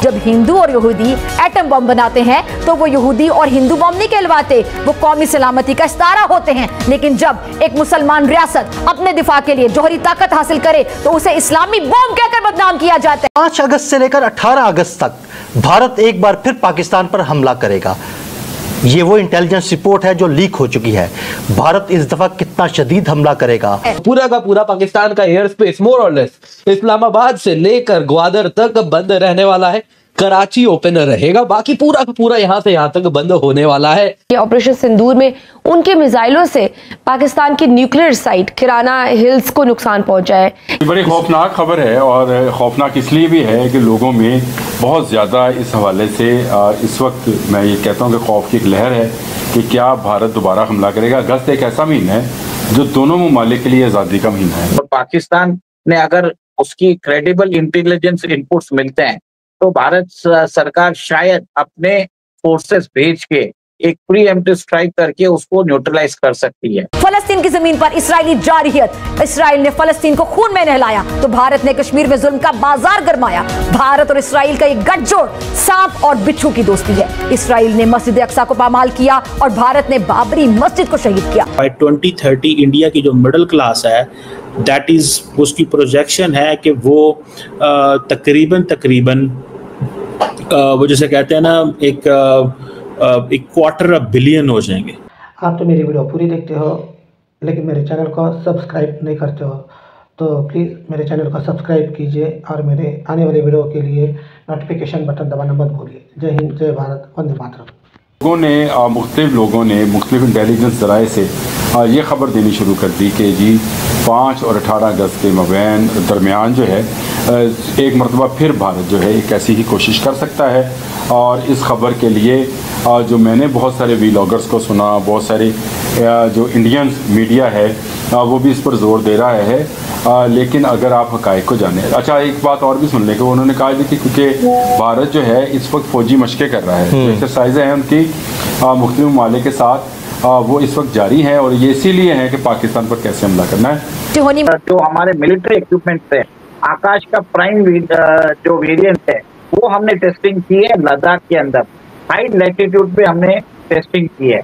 जब हिंदू और यहूदी एटम बम बनाते हैं तो वो यहूदी और हिंदू बम नहीं कहलवाते, वो कौमी सलामती का इस्तारा होते हैं। लेकिन जब एक मुसलमान रियासत अपने दिफा के लिए जौहरी ताकत हासिल करे तो उसे इस्लामी बम कहकर बदनाम किया जाता है। 5 अगस्त से लेकर 18 अगस्त तक भारत एक बार फिर पाकिस्तान पर हमला करेगा। ये वो इंटेलिजेंस रिपोर्ट है जो लीक हो चुकी है। भारत इस दफा कितना शदीद हमला करेगा। पूरा का पूरा पाकिस्तान का एयर स्पेस मोर और लेस इस्लामाबाद से लेकर ग्वादर तक बंद रहने वाला है। कराची ओपन रहेगा, बाकी पूरा का पूरा यहाँ से यहाँ तक बंद होने वाला है। ऑपरेशन सिंदूर में उनके मिसाइलों से पाकिस्तान की न्यूक्लियर साइट किराना हिल्स को नुकसान पहुंचा है। बड़ी खौफनाक खबर है और खौफनाक इसलिए भी है कि लोगों में बहुत ज़्यादा इस हवाले से इस वक्त मैं ये कहता हूँ कि खौफ की एक लहर है कि क्या भारत दोबारा हमला करेगा। अगस्त एक ऐसा महीना है जो दोनों ममालिक के लिए आज़ादी का महीना है। और पाकिस्तान ने अगर उसकी क्रेडिबल इंटेलिजेंस इनपुट्स मिलते हैं तो भारत सरकार शायद अपने फोर्सेस भेज के एक प्रीएम्प्टिव स्ट्राइक करके उसको न्यूट्रलाइज कर सकती है। फलस्तीन की जमीन पर इस्राएली जारहियत, इसराइल ने फलस्तीन को खून में नहलाया तो भारत ने कश्मीर में जुल्म का बाजार गरमाया। भारत और इसराइल का एक गठजोड़ सांप और बिच्छू की दोस्ती है। इसराइल ने मस्जिद अक्सा को पामाल किया और भारत ने बाबरी मस्जिद को शहीद किया। बाय 2030 इंडिया की जो मिडिल क्लास है दैट इज उसकी प्रोजेक्शन है कि वो तकरीबन वो जैसे कहते हैं ना एक $250 बिलियन हो जाएंगे। आप तो मेरी वीडियो पूरी देखते हो लेकिन मेरे चैनल को सब्सक्राइब नहीं करते हो, तो प्लीज़ मेरे चैनल को सब्सक्राइब कीजिए और मेरे आने वाले वीडियो के लिए नोटिफिकेशन बटन दबाना मत भूलिए। जय हिंद, जय भारत, वंदे मातरम। मुख्तलिफ लोगों ने मुख्तलिफ इंटेलिजेंस ज़राए से ये ख़बर देनी शुरू कर दी कि जी 5 और 18 अगस्त के दरमियान जो है एक मरतबा फिर भारत जो है एक ऐसी ही कोशिश कर सकता है। और इस खबर के लिए जो मैंने बहुत सारे वीलॉगर्स को सुना, बहुत सारे जो इंडियन मीडिया है वो भी इस पर जोर दे रहा है। लेकिन अगर आप हक़ाइक़ को जाने, अच्छा एक बात और भी सुन लें कि उन्होंने कहा कि क्योंकि भारत जो है इस वक्त फ़ौजी मशक़ें कर रहा है, जो एक्सरसाइज़ हैं उनकी मुख्तलिफ ममालिक के साथ वो इस वक्त जारी है और ये इसीलिए है कि पाकिस्तान पर कैसे हमला करना है। जो हमारे मिलिट्री इक्विपमेंट्स है, आकाश का प्राइम जो वेरिएंट है वो हमने टेस्टिंग की है लद्दाख के अंदर, हाई लैटिट्यूड पे हमने टेस्टिंग की है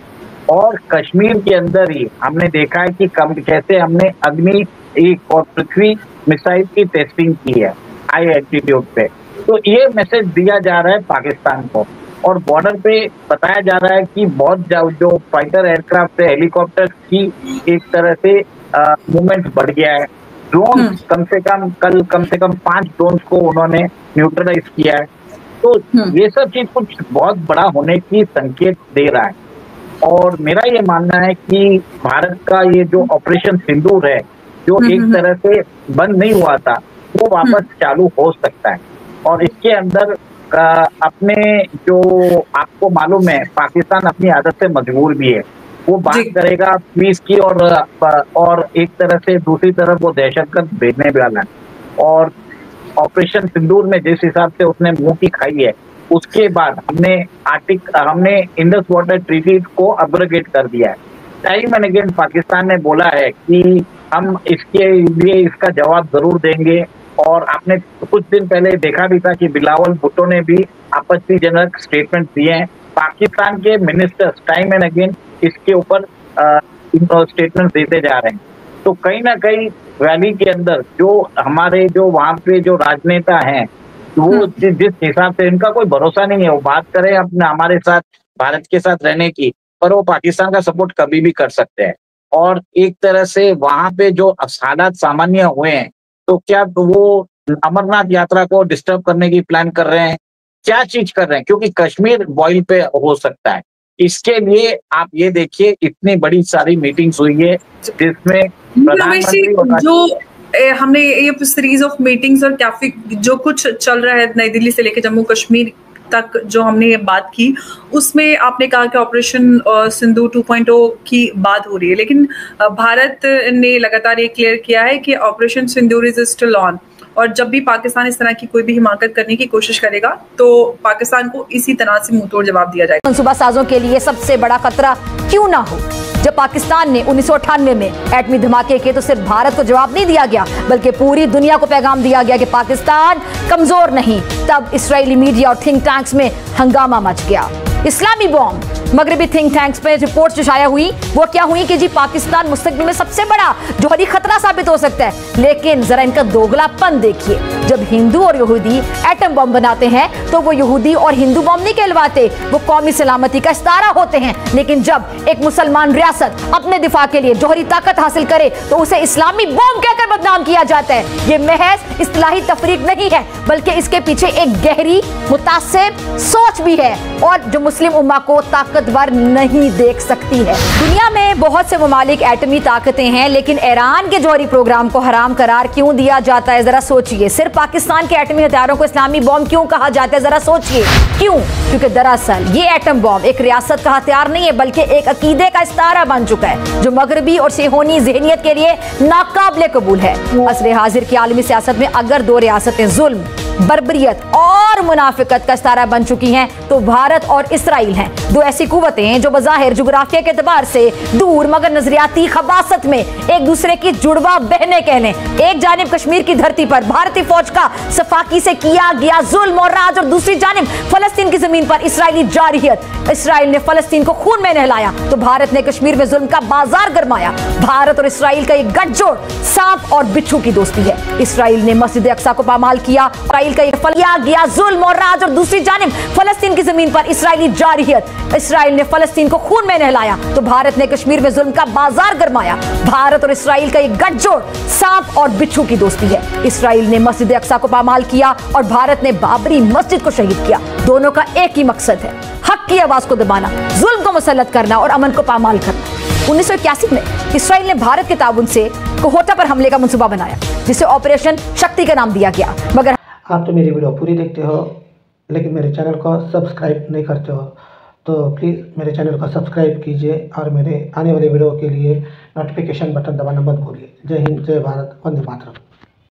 और कश्मीर के अंदर ही हमने देखा है कि कैसे हमने अग्नि एक और पृथ्वी मिसाइल की टेस्टिंग की है हाई एल्टीट्यूड पे। तो ये मैसेज दिया जा रहा है पाकिस्तान को और बॉर्डर पे बताया जा रहा है कि बहुत जो फाइटर एयरक्राफ्ट है, हेलीकॉप्टर की एक तरह से मूवमेंट बढ़ गया है। ड्रोन कम से कम 5 ड्रोन को उन्होंने न्यूट्रलाइज किया है। तो ये सब चीज कुछ बहुत बड़ा होने की संकेत दे रहा है और मेरा ये मानना है कि भारत का ये जो ऑपरेशन सिंदूर है जो एक तरह से बंद नहीं हुआ था वो वापस चालू हो सकता है। और इसके अंदर अपने जो आपको मालूम है पाकिस्तान अपनी आदत से मजबूर भी है, वो बात करेगा पीस की और एक तरह से दूसरी तरफ वो दहशतगर्द भेजने वाला है। और ऑपरेशन सिंदूर में जिस हिसाब से उसने मुंह की खाई है उसके बाद हमने इंडस वाटर ट्रीटी को अब्रोगेट कर दिया है। टाइम एंड अगेन पाकिस्तान ने बोला है कि हम इसके लिए इसका जवाब जरूर देंगे और आपने कुछ दिन पहले देखा भी था कि बिलावल भुट्टो ने भी आपत्तिजनक स्टेटमेंट दिए हैं। पाकिस्तान के मिनिस्टर्स टाइम एंड अगेन इसके ऊपर स्टेटमेंट देते जा रहे हैं। तो कहीं ना कहीं वैली के अंदर जो हमारे जो वहाँ पे जो राजनेता हैं वो जिस हिसाब से इनका कोई भरोसा नहीं है, वो बात करें अपने हमारे साथ भारत के साथ रहने की, पर वो पाकिस्तान का सपोर्ट कभी भी कर सकते हैं। और एक तरह से वहाँ पे जो हालात सामान्य हुए हैं तो क्या वो अमरनाथ यात्रा को डिस्टर्ब करने की प्लान कर रहे हैं, क्या चीज कर रहे हैं, क्योंकि कश्मीर बॉइल पे हो सकता है। इसके लिए आप ये देखिए इतनी बड़ी सारी मीटिंग्स हुई है जिसमें जो हमने ये सीरीज ऑफ मीटिंग्स और काफी जो कुछ चल रहा है नई दिल्ली से लेकर जम्मू कश्मीर तक जो हमने ये बात की उसमें आपने कहा कि ऑपरेशन सिंदूर 2.0 की बात हो रही है, लेकिन भारत ने लगातार ये क्लियर किया है कि operation Sindoor is still on और जब भी पाकिस्तान इस तरह की कोई भी हिमाकत करने की कोशिश करेगा तो पाकिस्तान को इसी तरह से मुंहतोड़ जवाब दिया जाएगा। मंसूबा साजों के लिए सबसे बड़ा खतरा क्यों ना हो, जब पाकिस्तान ने 1998 में एटमी धमाके किए तो सिर्फ भारत को जवाब नहीं दिया गया बल्कि पूरी दुनिया को पैगाम दिया गया कि पाकिस्तान कमजोर नहीं। तब इस्राएली मीडिया और थिंक टैंक्स में हंगामा मच गया। इस्लामी बॉम्ब मगरबी थिंक टैंक्स पे रिपोर्ट जो शाया हुई वो क्या हुई कि जी पाकिस्तान मुस्तकबिल में सबसे बड़ा जोहरी खतरा साबित हो सकता है। लेकिन जरा इनका दोगलापन देखिए, जब हिंदू और यहूदी एटम बम बनाते हैं तो वो यहूदी और हिंदू बम नहीं कहलवाते, वो कौमी सलामती का इस्तारा होते हैं। लेकिन जब एक मुसलमान रियासत अपने दिफा के लिए जोहरी ताकत हासिल करे तो उसे इस्लामी बम कहकर बदनाम किया जाता है। ये महज इस्तिलाही तफरीक नहीं है बल्कि इसके पीछे एक गहरी मुतासिर सोच भी है और जो मुस्लिम उम्मा को ताकतवर नहीं देख सकती है। दुनिया में बहुत से ममालिक एटमी ताकतें हैं, लेकिन ईरान के जौहरी प्रोग्राम को हराम करार क्यों दिया जाता है, जरा सोचिए। सिर्फ पाकिस्तान के एटमी हथियारों को इस्लामी बॉम्ब क्यों कहा जाता है, जरा सोचिए क्यों? क्योंकि दरअसल ये एटम बॉम्ब एक रियासत का हथियार नहीं है बल्कि एक अकीदे का इस्तारा बन चुका है जो मगरबी और सेहोनी ज़हनियत के लिए नाकाबिले कबूल है। असरे हाजिर की आलमी सियासत में अगर दो रियासतें जुल्म, बर्बरियत और मुनाफिकत का इस्तारा बन चुकी हैं तो भारत और इसराइल हैं। दो ऐसी कुव्वतें जो बज़ाहिर जुग्राफिया के एतबार से दूर मगर नजरियाती खबासत में एक दूसरे की जुड़वा बहने कह लें। एक जानिब कश्मीर की धरती पर भारतीय फौज का सफाकी से किया गया जुल्म और राज और दूसरी जानिब फलस्तीन की जमीन पर इसराइली जारहियत। इसराइल ने फलस्तीन को खून में नहलाया तो भारत ने कश्मीर में जुल्म का बाजार गरमाया। भारत और इसराइल का एक गठजोड़ सांप और बिच्छू की दोस्ती है। इसराइल ने मस्जिद अक्सा को पामाल किया, का किया गया जुल्म और राज और दूसरी जानिब फलस्तीन की जमीन पर इसराइली जारहियत। इसराइल ने फलस्तीन को खून में नहलाया तो भारत ने कश्मीर में जुल्म का बाजार गरमाया। भारत और इसराइल का एक गठजोड़ सांप और बिच्छू की दोस्ती है। इसराइल ने मस्जिद अक्सा को पामाल किया और भारत ने बाबरी मस्जिद को शहीद किया। दोनों का एक ही मकसद है, हक की आवाज को दबाना, जुल्म को मुसल्लत करना और अमन को पामाल करना। 1981 में इसराइल ने भारत के ताउन से कोहोटा पर हमले का मंसूबा बनाया जिसे ऑपरेशन शक्ति का नाम दिया गया। मगर आप तो मेरी वीडियो पूरी देखते हो लेकिन मेरे चैनल को सब्सक्राइब नहीं करते हो, तो प्लीज़ मेरे चैनल को सब्सक्राइब कीजिए और मेरे आने वाले वीडियो के लिए नोटिफिकेशन बटन दबाना मत भूलिए। जय हिंद, जय भारत, वंदे मातरम।